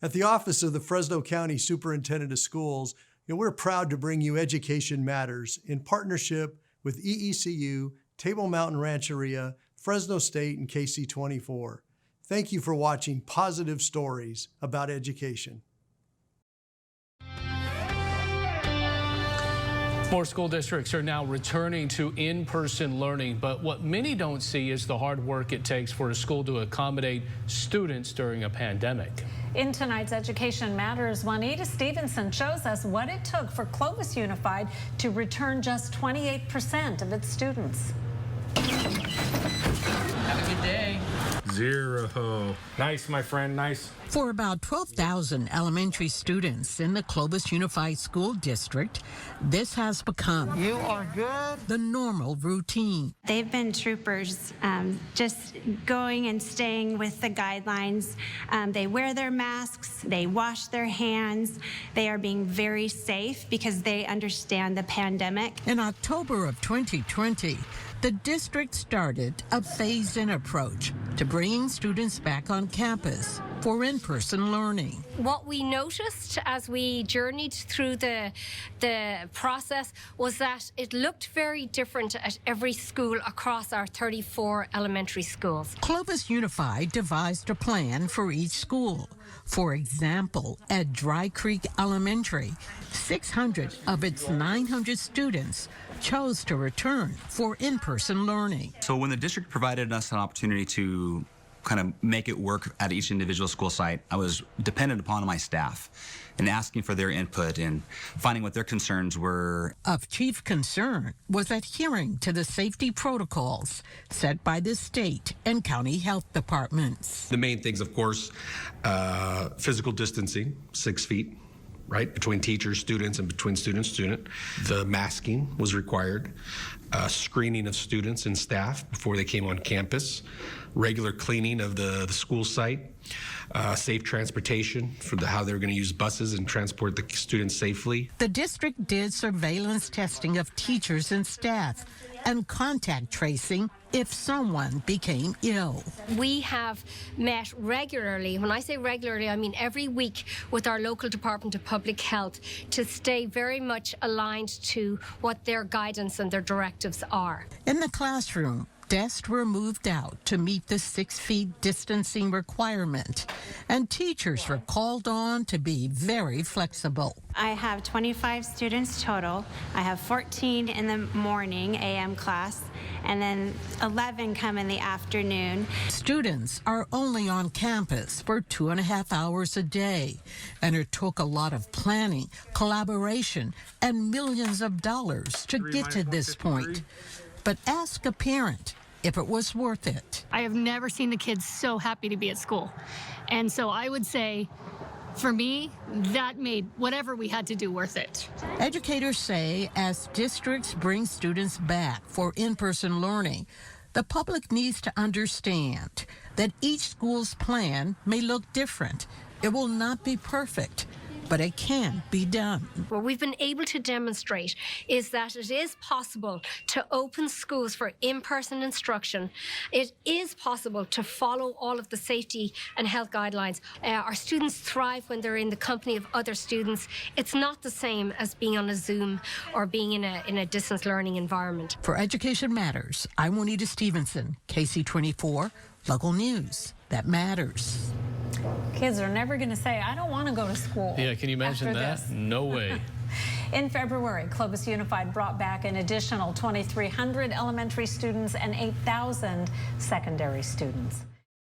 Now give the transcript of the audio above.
At the office of the Fresno County Superintendent of Schools, we're proud to bring you Education Matters in partnership with EECU, Table Mountain Rancheria, Fresno State, and KC24. Thank you for watching Positive Stories about Education. More school districts are now returning to in-person learning, but what many don't see is the hard work it takes for a school to accommodate students during a pandemic. In tonight's Education Matters, Juanita Stevenson shows us what it took for Clovis Unified to return just 28% of its students. Have a good day. 0. Nice, my friend, nice. For about 12,000 elementary students in the Clovis Unified School District, this has become the normal routine. They've been troopers, just going and staying with the guidelines. They wear their masks, they wash their hands, they are being very safe because they understand the pandemic. In October of 2020, the district started a phased-in approach to bringing students back on campus for in-person learning. What we noticed as we journeyed through the process was that it looked very different at every school across our 34 elementary schools. Clovis Unified devised a plan for each school. For example, at Dry Creek Elementary, 600 of its 900 students chose to return for in-person learning. So when the district provided us an opportunity to kind of make it work at each individual school site, I was dependent upon my staff and asking for their input and finding what their concerns were. Of chief concern was adhering to the safety protocols set by the state and county health departments. The main things, of course, physical distancing, 6 feet, right, between teachers, students, and between student and student. The masking was required, screening of students and staff before they came on campus, regular cleaning of the school site, safe transportation for how they were going to use buses and transport the students safely. The district did surveillance testing of teachers and staff and contact tracing if someone became ill. We have met regularly, when I say regularly, I mean every week, with our local Department of Public Health to stay very much aligned to what their guidance and their directives are. In the classroom, desks were moved out to meet the 6 feet distancing requirement, and teachers were called on to be very flexible. I have 25 students total. I have 14 in the morning AM class, and then 11 come in the afternoon. Students are only on campus for 2.5 hours a day, and it took a lot of planning, collaboration, and millions of dollars to get to this point. But ask a parent if it was worth it. I have never seen the kids so happy to be at school. And so I would say, for me, that made whatever we had to do worth it. Educators say as districts bring students back for in-person learning, the public needs to understand that each school's plan may look different. It will not be perfect, but it can be done. What we've been able to demonstrate is that it is possible to open schools for in-person instruction. It is possible to follow all of the safety and health guidelines. Our students thrive when they're in the company of other students. It's not the same as being on a Zoom or being in a distance learning environment. For Education Matters, I'm Juanita Stevenson, KC24, local news that matters. Kids are never going to say, I don't want to go to school. Yeah, can you imagine that? No way. In February, Clovis Unified brought back an additional 2,300 elementary students and 8,000 secondary students.